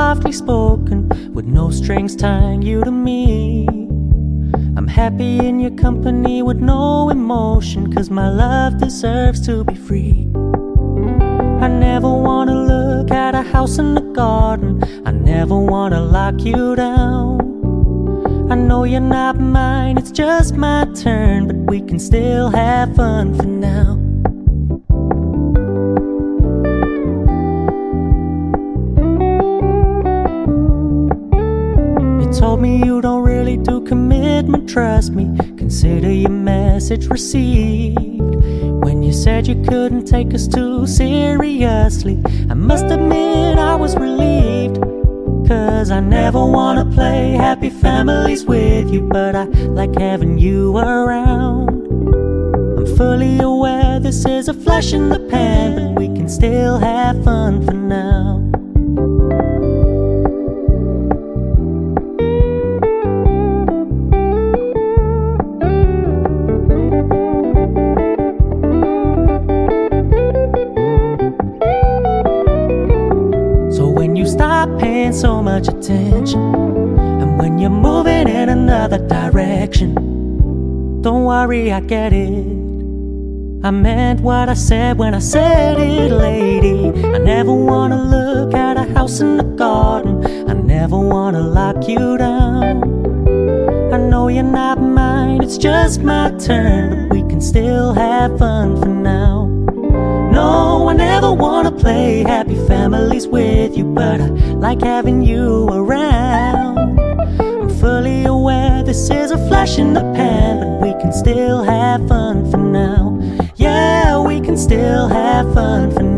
softly spoken, with no strings tying you to me. I'm happy in your company with no emotion, 'cause my love deserves to be free. I never wanna look at a house in the garden, I never wanna lock you down. I know you're not mine, it's just my turn, but we can still have fun for now. You told me you don't really do commitment, trust me, consider your message received. When you said you couldn't take us too seriously, I must admit I was relieved. 'Cause I never wanna play happy families with you, but I like having you around. I'm fully aware this is a flash in the pan, but we can still have fun for now. Stop paying so much attention, and when you're moving in another direction, don't worry, I get it. I meant what I said when I said it, lady. I never wanna look at a house in the garden, I never wanna lock you down. I know you're not mine, it's just my turn, but we can still have fun for now. No, I never wanna play happy families with you, but I like having you around. I'm fully aware this is a flash in the pan, but we can still have fun for now. Yeah, we can still have fun for now.